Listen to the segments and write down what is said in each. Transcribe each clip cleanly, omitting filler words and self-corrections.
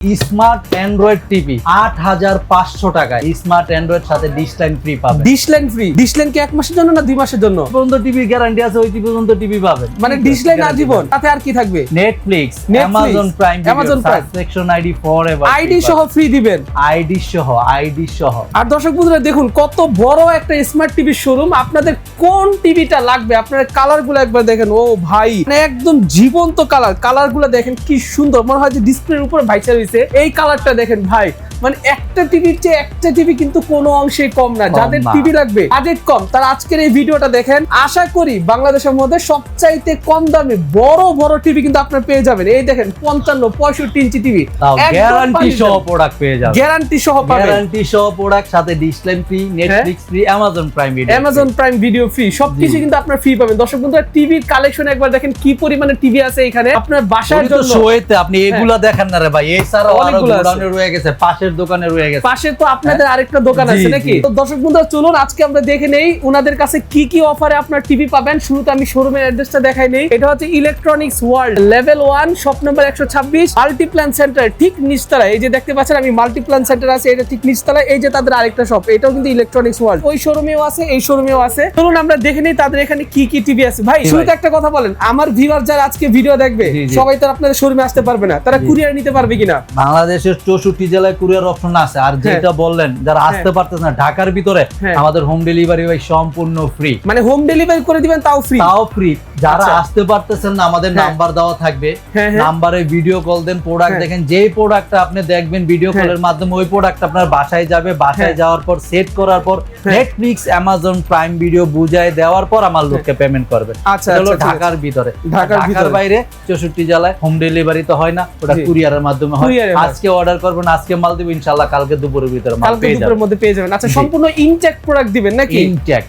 Smart Android TV ৮৫০০ টাকায় smart Android সাথে dish line free পাবেন। Dish line free? Dish line কি 1 মাসের জন্য না 2 মাসের জন্য? পর্যন্ত টিভি গ্যারান্টি আছে, ওই পর্যন্ত টিভি পাবেন। মানে ডিশ লাইন আজীবন, তাতে আর কি থাকবে? Netflix, Amazon prime, subscription ID forever, ID সহ ফ্রি দিবেন। আইডি সহ। আর দর্শক বন্ধুরা দেখুন কত বড় একটা স্মার্ট টিভি শোরুম। আপনাদের কোন টিভিটা লাগবে, আপনারা কালার গুলো একবার দেখেন। ও ভাই, মানে একদম জীবন্ত কালার গুলো দেখেন কি সুন্দর, মনে হয় যে ডিসপ্লের উপর ভাইসা রয়েছে। এই কালারটা দেখেন ভাই, মানে একটা টিভির চেয়ে একটা টিভি কিন্তু কোনো অংশে কম না। যাদের টিভি লাগবে, বাজেট কম, তারা আজকের এই ভিডিওটা দেখেন। আশা করি বাংলাদেশের মধ্যে সবচাইতে কম দামে বড় টিভি কিন্তু আপনারা পেয়ে যাবেন। এই দেখেন 55-65 ইঞ্চি টিভি, গ্যারান্টি সহ প্রোডাক্ট পেয়ে যাবেন। গ্যারান্টি সহ পাবেন, গ্যারান্টি সহ প্রোডাক্ট, সাথে dish line free, Netflix free, Amazon prime video free, সবকিছু কিন্তু আপনারা ফ্রি পাবেন। দর্শক বন্ধুরা টিভির কালেকশন একবার দেখেন কি পরিমাণে টিভি আছে এখানে আপনার বাসার জন্য। শোয়েতে আপনি এগুলা দেখেন না রে ভাই, এছাড়াও আরো দোকানে রয়ে গেছে, পাশের দোকানে রয়ে গেছে। পাশে তো আপনাদের আরেকটা দোকান আছে নাকি? তো দর্শক বন্ধুরা চলুন আজকে আমরা দেখে নেই ওনাদের কাছে কি কি অফারে আপনার টিভি পাবেন। শুরুতে আমি শোরুমের অ্যাড্রেসটা দেখাই নেই। এটা হচ্ছে electronics world level 1 shop number 126 Multiplan centre, ঠিক নিচতলায়। এই যে দেখতে পাচ্ছেন আমি মাল্টিপ্ল্যান সেন্টার আছে, এটা ঠিক নিচতলায়। এই যে তাদের আরেকটা শপ, এটাও কিন্তু ইলেকট্রনিক্স ওয়ার্ল্ড, ওই শোরুমেও আছে এই শোরুমেও আছে। চলুন আমরা দেখে নেই তাদের এখানে কি কি টিভি আছে। ভাই শুরুতে একটা কথা বলেন, আমার ভিউয়ার যারা আজকে ভিডিও দেখবে সবাই তো আপনাদের শোরুমে আসতে পারবে না, তারা কুরিয়ার নিতে পারবে কিনা? বাংলাদেশের 64 জেলায় কুরিয়ার অপশন আছে। আর যেটা বললেন যারা আসতে পারতেছে না ঢাকার ভিতরে, আমাদের হোম ডেলিভারি ভাই সম্পূর্ণ ফ্রি। মানে হোম ডেলিভারি করে দিবেন, তাও ফ্রি। যারা আসতে পারতেছেন না, আমাদের নাম্বার দেওয়া থাকবে, নাম্বারে ভিডিও কল দেন, প্রোডাক্ট দেখেন। যেই প্রোডাক্টটা আপনি দেখবেন ভিডিও কলের মাধ্যমে, ওই প্রোডাক্ট আপনার বাসায় যাবে। বাসায় যাওয়ার পর সেট করার পর নেটফ্লিক্স, অ্যামাজন প্রাইম ভিডিও বুঝায় দেওয়ার পর আমার লোককে পেমেন্ট করবেন। আচ্ছা, ঢাকার ভিতরে। ঢাকার বাইরে 64 জেলায় হোম ডেলিভারি তো হয় না, ওটা কুরিয়ারের মাধ্যমে হয়। আজকে অর্ডার করবেন, আজকে মাল দিব, ইনশাআল্লাহ কালকে দুপুরের ভিতরে মাল পেয়ে যাবেন। মধ্যে পেয়ে যাবেন। আচ্ছা, সম্পূর্ণ ইনটেক প্রোডাক্ট দিবেন নাকি? ইনটেক।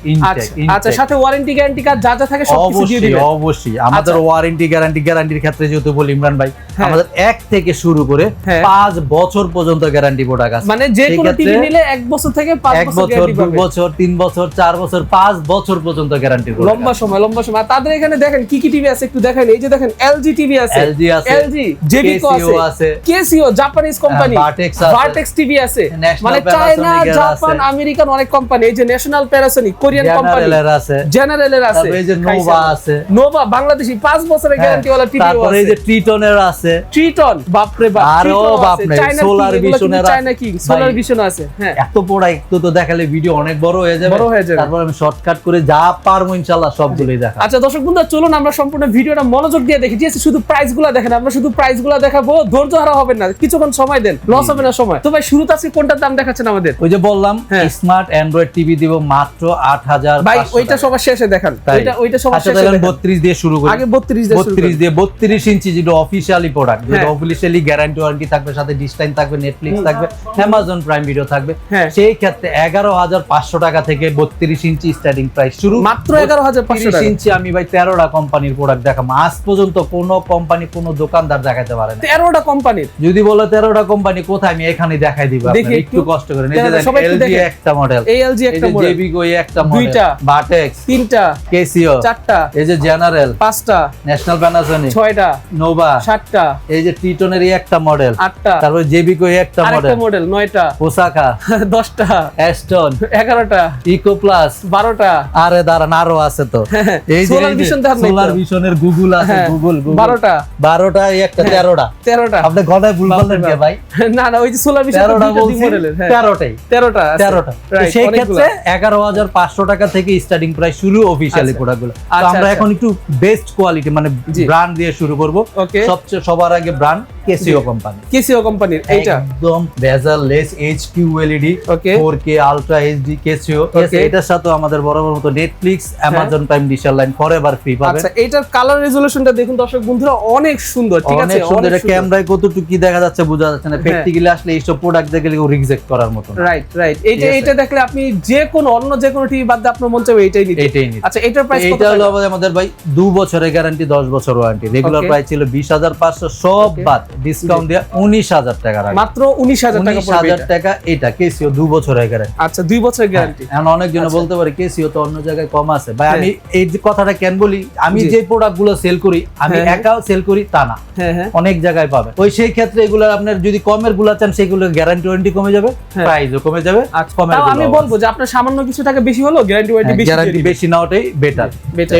আচ্ছা, সাথে ওয়ারেন্টি গ্যারান্টি কার্ড যা থাকে সব কিছু দিয়ে দিবেন। অবশ্যই আমাদের ওয়ারেন্টি গ্যারান্টির ক্ষেত্রে যেহেতু বলি ইমরান ভাই, আমাদের 1 থেকে শুরু করে 5 বছর পর্যন্ত গ্যারান্টি প্রোডাক্ট আছে। মানে যে কোনো টিভি নিলে 1 বছর থেকে 5 বছর, 2 বছর, 3 বছর, 4 বছর, 5 বছর পর্যন্ত গ্যারান্টি প্রোডাক্ট, লম্বা সময়। তাদের এখানে দেখেন কি কি টিভি আছে একটু দেখেন। এই যে দেখেন এলজি টিভি আছে, এলজি, জেবিকো আছে, Casio Japanese company, vertex TV আছে। মানে চায়না, জাপান, আমেরিকান অনেক কোম্পানি। এই যে ন্যাশনাল প্যানাসোনিক কোরিয়ান কোম্পানি আছে, জেনারেলের আছে, এই যে নোভা আছে, নোভা বাংলাদেশি 5 বছরের গ্যারান্টি ওয়ালা টিভি আছে। তারপরে এই যে ট্রিটনের আছে, ট্রিটন, বাপ রে বাপ, আরো বাপ নাই, সোলার ভিশনের আছে, চায়না কি সোলার ভিশন আছে। হ্যাঁ, এত প্রোডাক্ট তো দেখালে ভিডিও অনেক বড় হয়ে যাবে। তারপর আমি শর্টকাট করে যা পারবো ইনশাআল্লাহ সবগুলোই দেখা। আচ্ছা দর্শক বন্ধুরা চলুন আমরা সম্পূর্ণ ভিডিওটা মনোযোগ দিয়ে দেখি। ঠিক আছে, শুধু প্রাইসগুলো দেখেন, আমরা শুধু প্রাইসগুলো দেখাবো, ধৈর্য হারা হবেন না, কিছুক্ষণ সময় দেন, লস হবে না সময়। তো ভাই শুরুতে আজকে কোনটার দাম দেখাচ্ছেন আমাদের? ওই যে বললাম স্মার্ট অ্যান্ড্রয়েড টিভি দিব মাত্র ৮৫০০। ভাই ওইটা সবার শেষে দেখান, ওইটা সবার শেষে দেখান। 32 দিয়ে শুরু করি। আগে 32 দিয়ে 32 ইঞ্চি যেটা অফিশিয়ালি প্রোডাক্ট, যেটা অফিশিয়ালি গ্যারান্টি ওয়ারেন্টি থাকবে, সাথে ডিশ লাইন থাকবে, নেটফ্লিক্স থাকবে, অ্যামাজন প্রাইম ভিডিও থাকবে। সেই ক্ষেত্রে ১১৫০০ টাকা থেকে 32 ইঞ্চি স্টার্টিং প্রাইস শুরু, মাত্র ১১৫০০ টাকা। ইঞ্চি আমি ভাই 13টা কোম্পানির প্রোডাক্ট দেখাম। আজ পর্যন্ত কোনো কোম্পানি কোনো দোকানদার দেখাতে পারে না। 13টা কোম্পানির যদি বলে 13টা কোম্পানি কোথায়, আমি এখানে দেখাই দিব আপনাদের, একটু কষ্ট করে। এই যে এলজি একটা মডেল, এলজি একটা মডেল, জেবিকো একটা মডেল, দুইটা, ভার্টেক্স 3টা, কেসিও 4টা, এই যে জেনারেল 5টা, ন্যাশনাল প্যানাসোনিক 6টা, নোভা 7টা, এই যে ট্রিটনের একটা মডেল 8টা, তারপর জেবিকো একটা মডেল 9টা, ওসাকা 10টা, অ্যাস্টন 11টা, ইকো প্লাস 12টা। আরে দাঁড়ান, আরো আছে তো। এই যে সোলার ভিশনের গুগল আছে, গুগল 12টা একটা 13টা। আপনি গলায় ভুল বললেন কে ভাই? না ওই যে সোলার ভিশন 13টা মডেলের 13টা। সেই ক্ষেত্রে ১১৫০০ টাকা থেকে স্টার্টিং প্রাইস শুরু অফিশিয়ালি প্রোডাক্টগুলো। তো আমরা এখন একটু বেস্ট কোয়ালিটি মানে ব্র্যান্ড দিয়ে শুরু করব। সবচেয়ে সবার আগে ব্র্যান্ড কেসিও কোম্পানির এইটা একদম bezel-less HQ LED 4K ultra HD Casio. এটার সাথে আমাদের বরাবর মতো Netflix, Amazon prime dish line forever free পাবেন। আচ্ছা, এটার কালার রেজোলিউশনটা দেখুন দর্শক বন্ধুরা, অনেক সুন্দর। ঠিক আছে, অনেক সুন্দর। এটা ক্যামেরায় কতটুকু কি দেখা যাচ্ছে বোঝা যাচ্ছে না, প্র্যাকটিক্যালি আসলে এইসব প্রোডাক্ট দেখলে রিজেক্ট করার মতো। রাইট। এইটা দেখলে আপনি অন্য যে কোনো টিভি বাদ দিয়ে আপনার মন চাইবে এইটাই নিতে। আচ্ছা, এটার প্রাইস কত? এটা হলো আমাদের ভাই 2 বছরের গ্যারান্টি, 10 বছর ওয়ারেন্টি। রেগুলার প্রাইস ছিল ২০৫০০, সব বাদ ডিসকাউন্ট দিয়ে 19000 টাকা রাখবো, মাত্র 19000 টাকা পড়বে 19000 টাকা। এটা কেসিও 2 বছরের গ্যারান্টি। আচ্ছা 2 বছরের গ্যারান্টি। এখন অনেকজন বলতে পারে কেসিও তো অন্য জায়গায় কম আছে ভাই, আমি এই যে কথাটা কেন বলি, আমি যে প্রোডাক্টগুলো সেল করি আমি একাও সেল করি তা না, অনেক জায়গায় পাবে। ওই সেই ক্ষেত্রে এগুলো আপনার যদি কমের গুলা চান সেগুলো গ্যারান্টি ওয়ারেন্টি কমে যাবে, প্রাইসও কমে যাবে। কমের তাও আমি বলবো যে আপনার সামান্য কিছু টাকা বেশি হলো গ্যারান্টি ওয়ারেন্টি বেশি, গ্যারান্টি বেশি না ওটাই বেটার।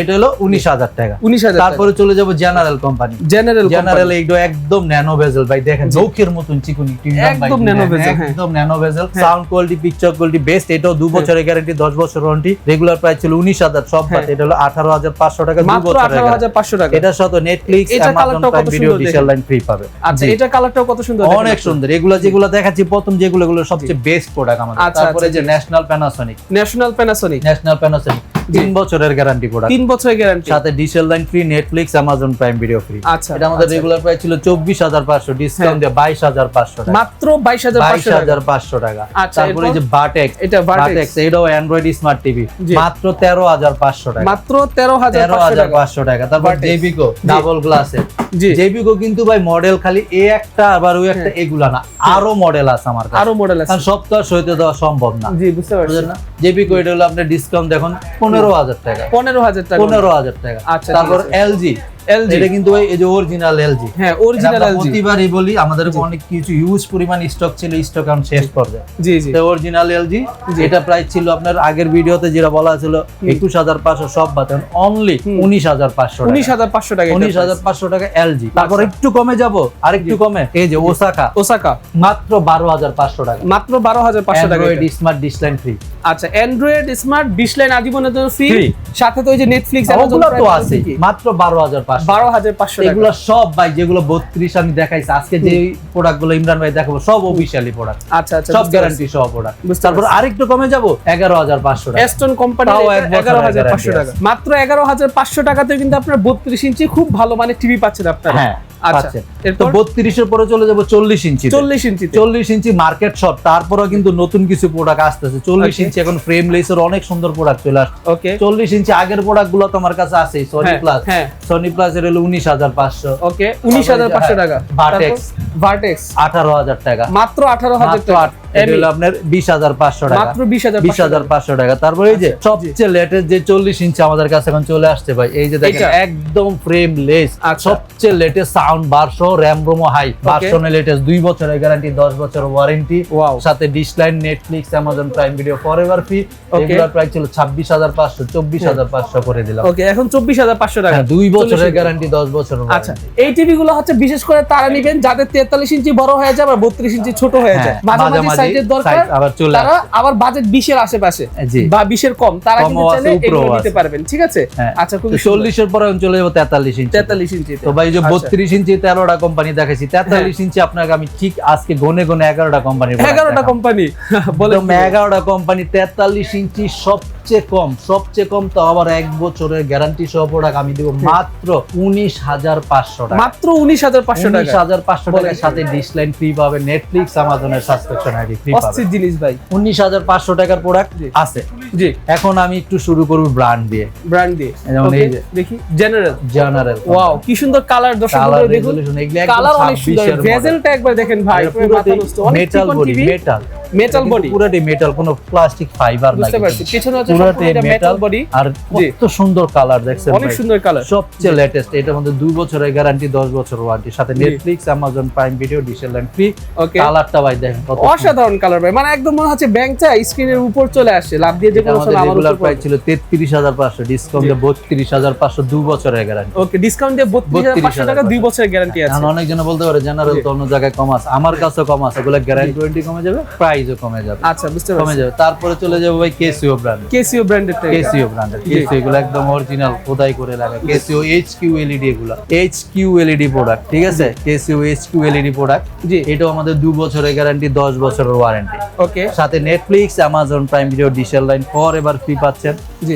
এটা হলো 19000 টাকা। 19000। তারপরে চলে যাব জেনারেল কোম্পানি। জেনারেল এইগুলো একদম ন্যানো বেজেল ভাই, দেখেন নৌকের মতন চিকুনি, একদম ন্যানো বেজেল, একদম ন্যানো বেজেল, sound quality picture quality best. এটাও 2 বছরের গ্যারান্টি, 10 বছর ওয়ারেন্টি। রেগুলার প্রাইস ছিল 19000 সব বাদ, এটা হলো 18500 টাকা, 2 মাত্র বছরের 18500 টাকা। এটার সাথে Netflix, Amazon prime video, digital line free পাবে। আচ্ছা এটা কালারটাও কত সুন্দর, অনেক সুন্দর। এগুলো যেগুলো দেখাচ্ছি প্রথম যেগুলো সবচেয়ে বেস্ট প্রোডাক্ট আমাদের। তারপরে যে ন্যাশনাল প্যানাসোনিক, 3 বছরের গ্যারান্টি প্রোডাক্ট, 3 বছরের গ্যারান্টি, সাথে digital line free, Netflix, Amazon prime video free. আচ্ছা এটা আমাদের রেগুলার প্রাইস ছিল 24500, ডিসকাউন্ট দিয়ে 22500 টাকা, মাত্র 22500 টাকা। আচ্ছা তারপরে যে বাটেক্স, এটা বাটেক্স, এটাও অ্যান্ড্রয়েড স্মার্ট টিভি, মাত্র 13500 টাকা, মাত্র 13500 টাকা। তারপর জেবিকো ডাবল গ্লাসের, জেবিকো কিন্তু ভাই মডেল খালি এই একটা আবার ওই একটা এগুলা না, আরো মডেল আছে আমার কাছে, আরো মডেল আছে, কারণ সব তো আর সইতে দেওয়া সম্ভব না। জি বুঝতে পারছেন না। জেবিকো এটা হলো আপনার ডিসকাউন্ট দেখুন 15000 টাকা, 15000 টাকা, 15000 টাকা। আচ্ছা তারপর এলজি, এটা কিন্তু ভাই এই যে অরিজিনাল এলজি, হ্যাঁ অরিজিনাল এলজি। প্রতিবারই বলি আমাদের অনেক কিছু ইউজ পরিমাণ স্টক ছিল, স্টক এখন শেষ পর্যায়ে। জি জি, অরিজিনাল এলজি, এটা প্রাইস ছিল আপনার আগের ভিডিওতে যেটা বলা ছিল 21500 সব বাতেন, অনলি 19500 টাকা, 19500 টাকা, 19500 টাকা এলজি। তারপর একটু কমে যাব, আরেকটু কমে এই যে ওসাকা, মাত্র 12500 টাকা, মাত্র 12500 টাকা। Android smart dish line free. আচ্ছা অ্যান্ড্রয়েড স্মার্ট ডিশ লাইন আজীবনের জন্য ফ্রি, সাথে তো ওই যে নেটফ্লিক্স, অ্যামাজন তো আছে, মাত্র 12500 টাকা। এগুলো সব ভাই যেগুলো 32 আমি দেখাইছি আজকে, যে প্রোডাক্টগুলো ইমরান ভাই দেখাবো সব অফিশিয়ালি প্রোডাক্ট। আচ্ছা আচ্ছা, সব গ্যারান্টি সহ প্রোডাক্ট। তারপর আরেকটু কমে যাব 11500 টাকা, এস্টন কোম্পানি 11500 টাকা, মাত্র 11500 টাকাতে কিন্তু আপনার 32 ইঞ্চি খুব ভালো মানে টিভি পাচ্ছেন আপনারা। হ্যাঁ আচ্ছা তো 32 এর পরে চলে যাব 40 ইঞ্চি, 40 ইঞ্চি মার্কেট শপ। তারপরে কিন্তু নতুন কিছু প্রোডাক্ট আসতেছে 40 ইঞ্চি, এখন ফ্রেমলেসের অনেক সুন্দর প্রোডাক্ট চলে আসছে। ওকে 40 ইঞ্চি আগের প্রোডাক্টগুলো তো আমার কাছে আছে, সনি প্লাস এর হলো 19500, ওকে 19500 টাকা। ভার্টেক্স 18000 টাকা, মাত্র 18000 টাকা। এটা হলো আপনার 20500 টাকা, মাত্র 20500 টাকা। তারপর এই যে সবচেয়ে লেটেস্ট যে 40 ইঞ্চি আমাদের কাছে এখন চলে আসছে ভাই, এই যে দেখেন একদম ফ্রেমলেস, সবচেয়ে লেটেস্ট সাউন্ড বার সহ, র‍্যাম রোমো হাই ভার্সনে লেটেস্ট, 2 বছরের গ্যারান্টি, 10 বছর ওয়ারেন্টি, সাথে dish line, Netflix, Amazon prime video forever free. এগুলোর প্রাইস ছিল 26500, 24500 করে দিলাম। ওকে এখন 24500 টাকা, 2 বছরের গ্যারান্টি, 10 বছর। আচ্ছা এই টিভি গুলো হচ্ছে বিশেষ করে তারা নেবেন যাদের 43 ইঞ্চি বড় হয়ে যায় বা 32 ইঞ্চি ছোট হয়ে যায়, মাঝামাঝি সাইজের দরকার, তারা আবার বাজেট 20 এর আশেপাশে বা 20 এর কম, তারা কিন্তু চাইলে এগুলো নিতে পারবেন। ঠিক আছে আচ্ছা, খুব 40 এর পরে চলে যাব 43 ইঞ্চি। 43 ইঞ্চি তো ভাই যে 32 ইঞ্চি 13টা কোম্পানি দেখাইছি, 43 ইঞ্চি আপনাকে আমি ঠিক আজকে গনে 11টা কোম্পানি, 11টা কোম্পানি বলে 11টা কোম্পানি 43 ইঞ্চি সবচেয়ে কম তো আবার 1 বছরের গ্যারান্টি সহ প্রোডাক্ট আমি দেব মাত্র 19500 টাকা, মাত্র 19500 টাকা, 19500 টাকার সাথে ডিশ লাইন ফ্রি পাবে, নেটফ্লিক্স, অ্যামাজনের সাবস্ক্রিপশন আইডি ফ্রি পাবে। অস্থির জিনিস ভাই, 19500 টাকার প্রোডাক্ট আছে। জি এখন আমি একটু শুরু করব ব্র্যান্ড দিয়ে, যেমন এই যে দেখি জেনারেল, ওয়াও কি সুন্দর কালার, দর্শক দেখুন কালার অনেক সুন্দর, ভেজেলটা একবার দেখেন ভাই, মেটাল বডি, মেটাল বডি, পুরোটি মেটাল, কোনো প্লাস্টিক ফাইবার নাই, বুঝতে পারছি পিছনে হচ্ছে পুরোটা মেটাল বডি, আর কত সুন্দর কালার দেখছেন, অনেক সুন্দর কালার, সবচেয়ে লেটেস্ট। এটার মধ্যে 2 বছরের গ্যারান্টি, 10 বছর ওয়ারেন্টি, সাথে Netflix, Amazon prime video, digital line free. কালারটা ভাই দেখেন কত অসাধারণ কালার ভাই, মানে একদম মনে হচ্ছে ব্যাংকটা স্ক্রিনের উপর চলে আসে, লাভ দিয়ে যে কোনো সময় আমার রেগুলার প্রাইস ছিল 33500, ডিসকাউন্ট দিয়ে 32500, 2 বছরের গ্যারান্টি। ওকে ডিসকাউন্ট দিয়ে 32500 টাকা, 2 বছরের গ্যারান্টি আছে। এখন অনেক জন বলতে পারে জেনারেল তো অন্য জায়গায় কম আছে, আমার কাছেও কম আছে, এগুলো গ্যারান্টি ওয়ারেন্টি কমে যাবে, প্রাইসও কমে যাবে। আচ্ছা বুঝতে পারছি, কমে যাবে। তারপরে চলে যাবে ভাই কেসিও ব্র্যান্ড, কেসিও ব্র্যান্ডের, কেসিও এগুলো একদম অরিজিনাল খোদাই করে লাগা, কেসিও এইচকিউ এলইডি, এগুলো এইচকিউ এলইডি প্রোডাক্ট। ঠিক আছে, কেসিও এইচকিউ এলইডি প্রোডাক্ট, এটাও আমাদের 2 বছরের গ্যারান্টি, 10 বছরের ওয়ারেন্টি। ওকে সাথে Netflix, Amazon prime video, digital line forever free পাচ্ছেন।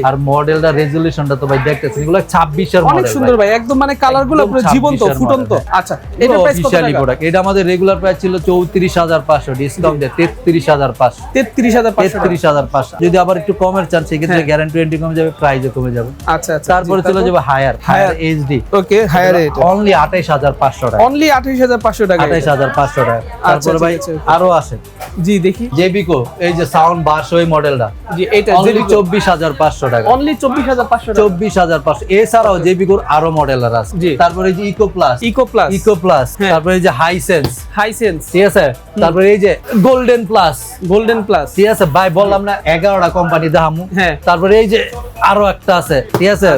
আর মডেলটা রেজোলিউশনটা তো ভাই দেখতেছেন, এগুলো 26 এর মডেল, অনেক সুন্দর ভাই, একদম মানে কালারগুলো পুরো জীবন্ত ফুটন্ত। আচ্ছা, এটা প্রাইস কত টাকা? প্রোডাক্ট এটা আমাদের রেগুলার প্রাইস ছিল 34500, ডিসকাউন্ট দিয়ে 33500। 33500 যদি আবার একটু কমের চান সেক্ষেত্রে গ্যারান্টি ওয়ারেন্টি কমে যাবে, প্রাইসও কমে যাবে। আচ্ছা আচ্ছা, তারপরে চলে যাবে হায়ার এইচডি। ওকে, হায়ার এটা অনলি 28500 টাকা, অনলি 28500 টাকা, 28500 টাকা। তারপরে ভাই আরো আছে, জি দেখি, জেবিকো, এই যে সাউন্ড বাস ওই মডেলটা, জি এটা অনলি 24500 টাকা, অনলি 24500 টাকা, 24500। এছাড়াও জেবিকোর আরো মডেলার আছে। তারপরে এই যে ইকো প্লাস, তারপরে এই যে হাইসেন্স, ঠিক আছে, তারপরে এই যে গোল্ডেন প্লাস, ঠিক আছে ভাই, বললাম না 11টা কোম্পানি দাম। তারপরে এই যে আরো একটা আছে, ঠিক আছে,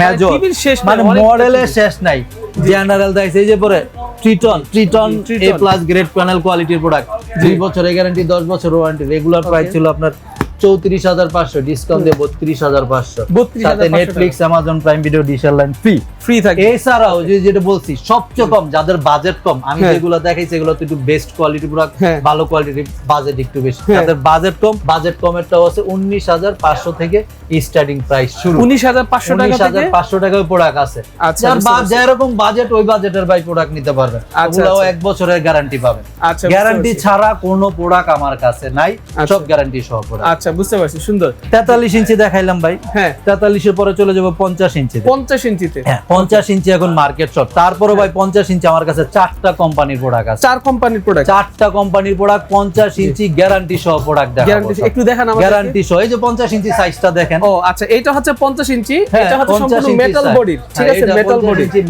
মেজর, মানে মডেলের শেষ নাই। জেনারেল দাইছে, এই যে পরে ট্রিটন এ প্লাস গ্রেড প্যানেল কোয়ালিটির প্রোডাক্ট, 2 বছরের গ্যারান্টি, 10 বছর ওয়ারেন্টি। রেগুলার প্রাইস ছিল আপনার 34500, ডিসকাউন্ট দিয়ে 32500। সাথে নেটফ্লিক্স, অ্যামাজন প্রাইম ভিডিও, ডিশের লাইন ফ্রি থাকে। এছাড়াও যেটা বলছি সবচেয়ে কম, যাদের বাজেট কম, আমি যেগুলো দেখাইছি এগুলো তো একটু বেস্ট কোয়ালিটি প্রোডাক্ট, ভালো কোয়ালিটির, বাজেট একটু বেশি। যাদের বাজেট কম, বাজেট কমেরটাও আছে 19500 থেকে স্টার্টিং প্রাইস শুরু। 19500 টাকা থেকে 19500 টাকায় প্রোডাক্ট আছে। যার যেরকম বাজেট ওই বাজেটের ভাই প্রোডাক্ট নিতে পারবেন। ওগুলাও 1 বছরের গ্যারান্টি পাবেন। গ্যারান্টি ছাড়া কোনো প্রোডাক্ট আমার কাছে নাই, সব গ্যারান্টি সহ প্রোডাক্ট। আচ্ছা, বুঝতে পারছি, সুন্দর। 43 ইঞ্চি দেখাইলাম ভাই, 43 এর পরে চলে যাবো 50 ইঞ্চিতে। 50 ইঞ্চিতে, 50 ইঞ্চি এখন মার্কেট শপ। তারপরে ভাই 50 ইঞ্চি আমার কাছে 4টা কোম্পানির প্রোডাক্ট আছে, 4টা কোম্পানির প্রোডাক্ট 50 ইঞ্চি গ্যারান্টি সহ প্রোডাক্ট দেখাবো। একটু দেখান আমাদের গ্যারান্টি সহ। এই যে 50 ইঞ্চি সাইজটা দেখেন। ও আচ্ছা, এটা হচ্ছে 50 ইঞ্চি, এটা হচ্ছে সম্পূর্ণ মেটাল বডি, ঠিক আছে,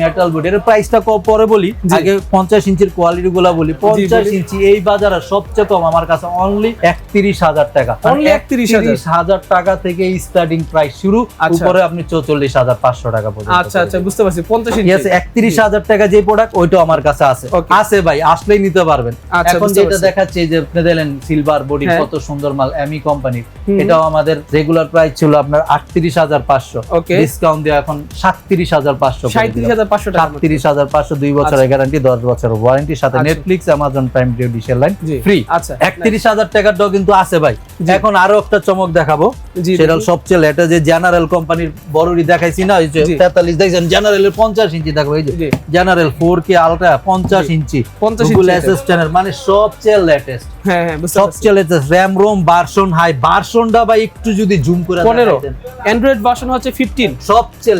মেটাল বডি। এর প্রাইসটা পরে বলি, আগে 50 ইঞ্চির কোয়ালিটি গুলা বলি। 50 ইঞ্চি এই বাজারে সবচেয়ে কম আমার কাছে অনলি 31000 টাকা, অনলি 31000 টাকা থেকে স্টার্টিং প্রাইস শুরু, উপরে আপনি 44500 টাকা পর্যন্ত। আচ্ছা আচ্ছা, বুঝতে পারছি। 50 ইঞ্চি, yes, 31000 টাকা যে প্রোডাক্ট ওইটা আমার কাছে আছে। আছে ভাই, আসলেই নিতে পারবেন। এখন যেটা দেখাচ্ছি যে আপনি দেখলেন সিলভার বডি, কত সুন্দর মাল, এমি কোম্পানির। এটাও আমাদের রেগুলার প্রাইস ছিল আপনার 38500, ডিসকাউন্ট দিয়ে এখন 37500, 37500 টাকা, 37500, 2 বছরের গ্যারান্টি, 10 বছরের ওয়ারেন্টি, সাথে নেটফ্লিক্স, অ্যামাজন প্রাইম ভিডিও, ডিশের লাইন ফ্রি। আচ্ছা, 31000 টাকাটাও কিন্তু আছে ভাই। এখন আরো একটা চমক দেখাবো, সেটা সবচেয়ে লেটেস্ট, যে জেনারেল কোম্পানির বড়রি দেখাইছি না, ওই যে 43 দেখছেন, জেনারেলের 50 ইঞ্চি দেখো, এই যে general 4K ultra 50 inch, Google assistant, মানে সবচেয়ে লেটেস্ট। সবচেয়ে latest RAM ROM version high, ভার্সনটা ভাই একটু যদি জুম করে 15, অ্যান্ড্রয়েড ভার্সন হচ্ছে 15, সবচেয়ে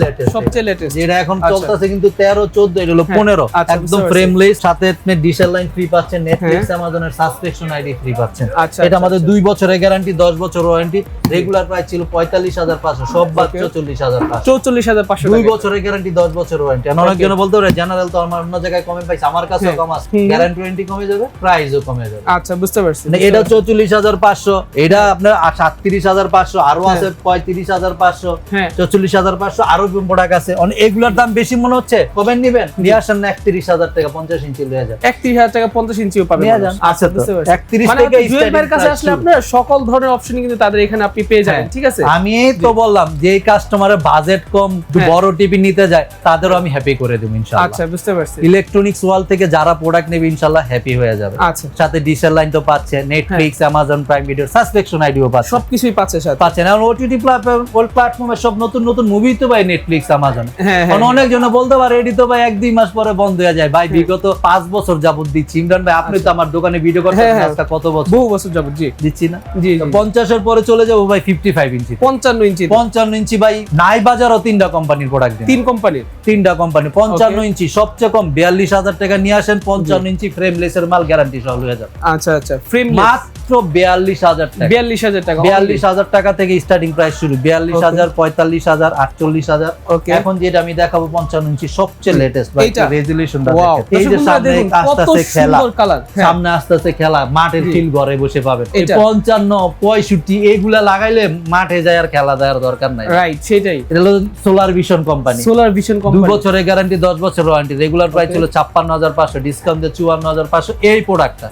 লেটেস্ট যেটা এখন চলতেছে কিন্তু 13 14, এটা হলো 15, একদম ফ্রেমলেস, সাথে আপনি ডিশের লাইন ফ্রি পাচ্ছেন, নেটফ্লিক্স, অ্যামাজনের সাবস্ক্রিপশন আইডি ফ্রি পাচ্ছেন। এটা আমাদের 2 বছরের গ্যারান্টি, 10 বছর ওয়ারেন্টি। রেগুলার প্রাইস ছিল 45500, সব বাদ 44500, 2 বছরের গ্যারান্টি, 10 বছর ওয়ারেন্টি। অনেকজন বলতে পারে জেনারেল তো আমার অন্য জায়গায় কমে পাইছে, আমার কাছেও কম আছে, গ্যারান্টি ওয়ারেন্টি কমে যাবে, প্রাইসও কমে যাবে। আচ্ছা, বুঝতে পারছি। এটা 44500, এটা আপনার 37500, আরো আছে 35500, 44500, আরো প্রোডাক্ট আছে। এগুলোর দাম বেশি মনে হচ্ছে, কবে নেবেন? নিয়ে আসেন না, 31000 টাকা 50 ইঞ্চি লয়ে যান, 31000 টাকা 50 ইঞ্চিও পাবেন। আচ্ছা, বুঝতে পারছি। 31 মানে থেকে জুয়েল কাছে আসলে আপনারা সকল ধরনের অপশন কিন্তু তাদের এখানে আপনি পেয়ে যাবেন, ঠিক আছে। আমি তো বললাম যে কাস্টমারের বাজেট কম, বড় টিভি নিতে যায়, তাদেরও আমি হ্যাপি করে দেব ইনশাআল্লাহ। আচ্ছা, বুঝতে পারছি। ইলেকট্রনিক্স ওয়াল থেকে যারা প্রোডাক্ট নেবে ইনশাআল্লাহ হ্যাপি হয়ে যাবে। আচ্ছা, সাথে ডিশের লাইন তো পাচ্ছে, Netflix, Amazon prime video, subscription আইডিও পাচ্ছে, সবকিছুই পাচ্ছেন। আর ওটিটি প্ল্যাটফর্মে সব নতুন নতুন মুভি তো ভাই নেটফ্লিক্স, অ্যামাজন। অনেকজন বলতে পারে এডি তো ভাই 1-2 মাস পরে বন্ধ হয়ে যায়। ভাই বিগত 5 বছর যাবত দিচ্ছি। ইমরান ভাই, আপনি তো আমার দোকানে ভিডিও করতেন আজকে কত বছর? বহু বছর যাবত দিচ্ছি না? 50 এর পরে চলে যাবো ভাই 55 ইঞ্চি, 55 ইঞ্চি ভাই নাই বাজারও 3টা কোম্পানির প্রোডাক্ট, 3টা কোম্পানি 55 ইঞ্চি সবচেয়ে কম 42000 টাকা নিয়ে আসেন। 55 ইঞ্চি ফ্রেমলেসের মাল গ্যারান্টি সহ হয়ে যাবে। আচ্ছা আচ্ছা, ফ্রেমলেস মাত্র 42000 টাকা, 42000 টাকা থেকে স্টার্টিং প্রাইস শুরু, 42000, 45000, 48000। এখন যেটা আমি দেখাবো 55 ইঞ্চি সবচেয়ে লেটেস্ট ভাই, রেজোলিউশনটা দেখেন। এই যে সামনে আস্তে খেলা, সামনে আস্তে খেলা, মাঠের ফিল ঘরে বসে পাবেন। 55, 65 এগুলা লাগাইলে মাঠে যায় আর খেলা দেওয়ার দরকার নাই। রাইট, সেটাই। এটা হলো সোলার ভিশন কোম্পানি, 2 বছরের গ্যারান্টি, 10 বছর ওয়ারেন্টি। রেগুলার প্রাইস ছিল 56500, ডিসকাউন্ট দিয়ে 54500 এই প্রোডাক্টটা।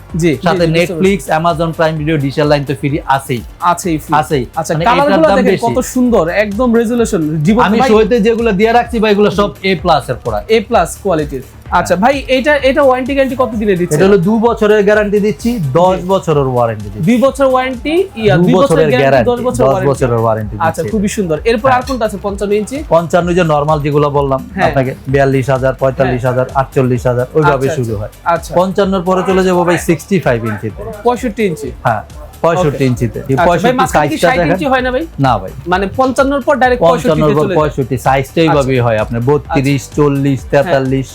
সাথে নেটফ্লিক্স, অ্যামাজন প্রাইম ভিডিও, ডিশের লাইন তো ফ্রি আছেই। আচ্ছা, কালারগুলো দেখেন কত সুন্দর, একদম রেজোলিউশন। আমি শোতে যেগুলো দিয়ে রাখছি ভাই, এগুলো সব A+ এর প্রোডাক্ট, A+ কোয়ালিটির। আচ্ছা ভাই, এটা ওয়ারেন্টি গ্যারান্টি কত দিনে দিচ্ছে? এটা হলো 2 বছরের গ্যারান্টি দিচ্ছি, 10 বছরের ওয়ারেন্টি দিচ্ছি। 2 বছর ওয়ারেন্টি, 2 বছরের গ্যারান্টি, 10 বছরের ওয়ারেন্টি দিচ্ছি। আচ্ছা, খুবই সুন্দর। এরপর আর কোনটা আছে? 55 ইঞ্চি। 55 যে নরমাল যেগুলো বললাম আপনাকে, 42000, 45000, 48000 ওইভাবে শুরু হয়। আচ্ছা, 55 এর পরে চলে যাবো ভাই 65 ইঞ্চিতে। 65 ইঞ্চি। হ্যাঁ, 65 ইঞ্চিতে। এই ভাই 65 সাইজটা 60 ইঞ্চি হয় না ভাই? না ভাই, মানে 55 এর পর ডাইরেক্ট 65 তে চলে যায়। 65 সাইজটা এইভাবেই হয় আপনার 32, 40, 43,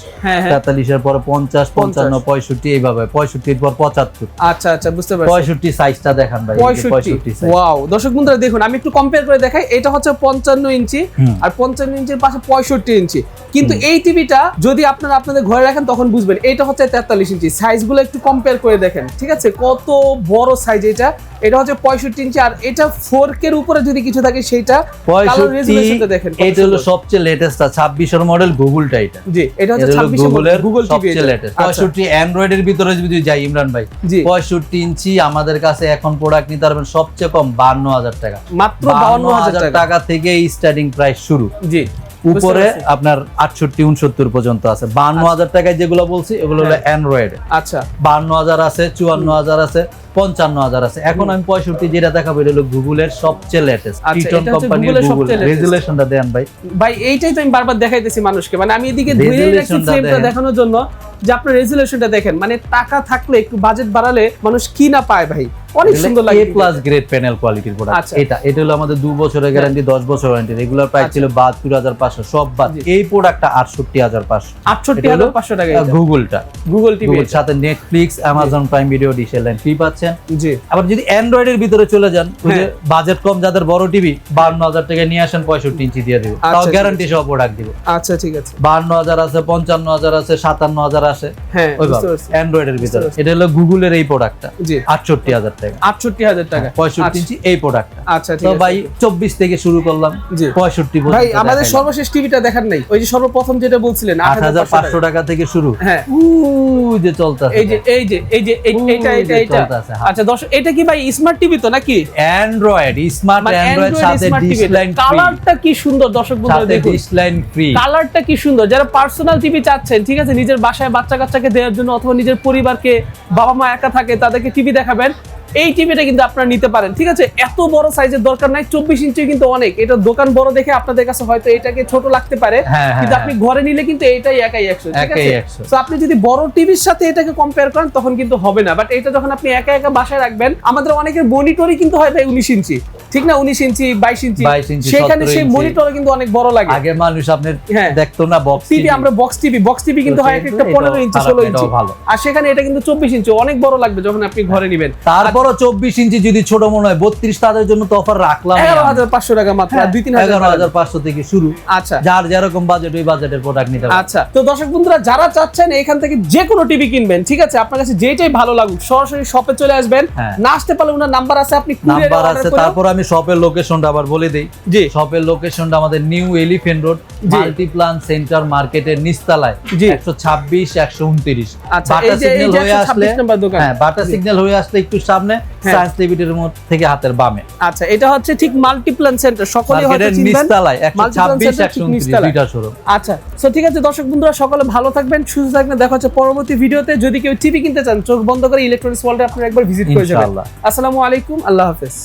43 এর পরে 50, 55, 65 এইভাবে, 65 এর পর 75। আচ্ছা আচ্ছা, বুঝতে পারছি। 65 সাইজটা দেখান ভাই, 65 সাইজ। ওয়াও, দর্শক বন্ধুরা দেখুন, আমি একটু কম্পেয়ার করে দেখাই। এটা হচ্ছে 55 ইঞ্চি আর 55 ইঞ্চির পাশে 65 ইঞ্চি। কিন্তু এই টিভিটা যদি আপনারা আপনাদের ঘরে রাখেন তখন বুঝবেন এটা হচ্ছে 43 ইঞ্চি। সাইজগুলো একটু কম্পেয়ার করে দেখেন, ঠিক আছে, কত বড় সাইজ। এটা হচ্ছে 65 ইঞ্চি, আর এটা 4K এর উপরে যদি কিছু থাকে সেটা কালার রেজোলিউশনটা দেখেন। এটা হলো সবচেয়ে লেটেস্ট 26 এর মডেল গুগলটা। এটা জি, এটা হচ্ছে 26 এর মডেল গুগল টিভি। সবচেয়ে লেটেস্ট 65 অ্যান্ড্রয়েড এর ভিতরে যদি যাই ইমরান ভাই, 65 ইঞ্চি আমাদের কাছে এখন প্রোডাক্ট নিতে পারবেন সবচেয়ে কম 52000 টাকা, মাত্র 52000 টাকা থেকে স্টার্টিং প্রাইস শুরু। জি, উপরে আপনার 68, 69 পর্যন্ত আছে। 52000 টাকায় যেগুলো বলছি এগুলো হলো অ্যান্ড্রয়েড। আচ্ছা, 52000 আছে, 54000 আছে, 55000 আছে। এখন আমি 65 যেটা দেখাবো এটা হলো গুগলের সবচেয়ে লেটেস্ট টিটন কোম্পানির গুগল। রেজোলিউশনটা দেন ভাই। ভাই এইটাই তো আমি বারবার দেখাইতেছি মানুষকে, মানে আমি এদিকে ধরে রাখছি ফ্রেমটা দেখানোর জন্য যে আপনার রেজোলিউশনটা দেখেন। মানে টাকা থাকলে একটু বাজেট বাড়ালে মানুষ কি না পায় ভাই, অনেক সুন্দর লাগে। A+ গ্রেড প্যানেল কোয়ালিটির প্রোডাক্ট। এটা হলো আমাদের 2 বছরের গ্যারান্টি, 10 বছর ওয়ারেন্টি। রেগুলার প্রাইস ছিল 72500, সব বাদ। এই প্রোডাক্টটা 68500। 68500 টাকা। গুগলটা, গুগল টিভি এর সাথে Netflix, Amazon prime video, dish line free পাচ্ছেন। জি, আবার যদি অ্যান্ড্রয়েড এর ভিতরে চলে যান, ওই যে বাজেট কম যাদের বড় টিভি, 52000 টাকা নিয়ে আসেন, 65 ইঞ্চি দিয়ে দিব, তাও গ্যারান্টি সহ প্রোডাক্ট দিব। আচ্ছা, ঠিক আছে। 52000 আছে, 55000 আছে, 57000 আছে। হ্যাঁ, অ্যান্ড্রয়েড এর ভিতরে এটা হলো গুগলের এই প্রোডাক্টটা। জি, 68000 টাকা। 68000 টাকা 65 ইঞ্চি এই প্রোডাক্টটা। আচ্ছা, ঠিক তো আছে ভাই 24 থেকে শুরু করলাম, 65 পর্যন্ত। ভাই আমাদের সর্বশেষ টিভিটা দেখার নাই, ওই যে সর্বপ্রথম যেটা বলছিলেন 8500 টাকা থেকে শুরু। হ্যাঁ, যে চলতেছে, এইটা। আচ্ছা দর্শক, এটা কি ভাই স্মার্ট টিভি তো নাকি? অ্যান্ড্রয়েড, স্মার্ট অ্যান্ড্রয়েড সাথে ডিশ লাইন ফ্রি। কালারটা কি সুন্দর দর্শক বন্ধুরা দেখুন, ডিশ লাইন ফ্রি। কালারটা কি সুন্দর। যারা পার্সোনাল টিভি চাচ্ছেন, ঠিক আছে, নিজের বাসায় বাচ্চা কাচ্চাকে দেওয়ার জন্য অথবা নিজের পরিবারকে, বাবা মা একা থাকে তাদেরকে টিভি দেখাবেন, এই টিভিটা কিন্তু আপনারা নিতে পারেন। ঠিক আছে, এত বড় সাইজের দরকার নাই, 24 ইঞ্চি কিন্তু অনেক। এটা দোকান বড় দেখে আপনাদের কাছে হয়তো এটাকে ছোট লাগতে পারে, কিন্তু আপনি ঘরে নিলে কিন্তু এটাই একাই 100। ঠিক আছে, তো আপনি যদি বড় টিভির সাথে এটাকে কম্পেয়ার করেন তখন কিন্তু হবে না। বাট এটা যখন আপনি একা একা বাসায় রাখবেন, আমাদের অনেকের মনিটরই কিন্তু হয় ভাই 19 ইঞ্চি, ঠিক না? 19 ইঞ্চি, 22 ইঞ্চি, সেখানে সেই মনিটর কিন্তু অনেক বড় লাগে। আগে মানুষ আপনার দেখতো না বক্স টিভি, আমরা বক্স টিভি কিন্তু হয় একটা 15 ইঞ্চি, 16 ইঞ্চি, আর সেখানে এটা কিন্তু 24 ইঞ্চি, অনেক বড় লাগবে যখন আপনি ঘরে নেবেন। তারপরও 24 ইঞ্চি যদি ছোট মনে হয়, 32 তাদের জন্য তো অফার রাখলাম 11500 টাকা মাত্র, 11500 থেকে শুরু। আচ্ছা, যার যেরকম বাজেট ওই বাজেটের প্রোডাক্ট নিতে পারেন। আচ্ছা, তো দর্শক বন্ধুরা যারা চাচ্ছেন এখান থেকে যে কোনো টিভি কিনবেন, ঠিক আছে, আপনার কাছে যেটাই ভালো লাগুক সরাসরি শপে চলে আসবেন। না আসতে পারলে ওনার নাম্বার আছে, আপনি কুরিয়ারে অর্ডার করুন। তারপর আমি শপের লোকেশনটা আবার বলে দেই। জি, শপের লোকেশনটা আমাদের new elephant road, Multiplan centre মার্কেটের নিচতলায়, 126 129। আচ্ছা, বাটা সিগন্যাল হয়ে আসলে, নাম্বার দোকান। হ্যাঁ, বাটা সিগন্যাল হয়ে আসলে একটু সামনে সায়েন্স টিভিটির মধ্যে থেকে হাতের বামে। আচ্ছা, এটা হচ্ছে ঠিক মাল্টিপ্লান সেন্টার, সকলেই হয়তো চিনবেন, নিচতলায় 126 129 দুইটা শোরুম। আচ্ছা, সো ঠিক আছে দর্শক বন্ধুরা, সকলে ভালো থাকবেন, সুস্থ থাকবেন। দেখা হচ্ছে পরবর্তী ভিডিওতে। যদি কেউ টিভি কিনতে চান, চোখ বন্ধ করে ইলেকট্রনিক্স ওয়ার্ল্ডে আপনারা একবার ভিজিট করে যাবেন। আসসালামু আলাইকুম, আল্লাহ হাফেজ।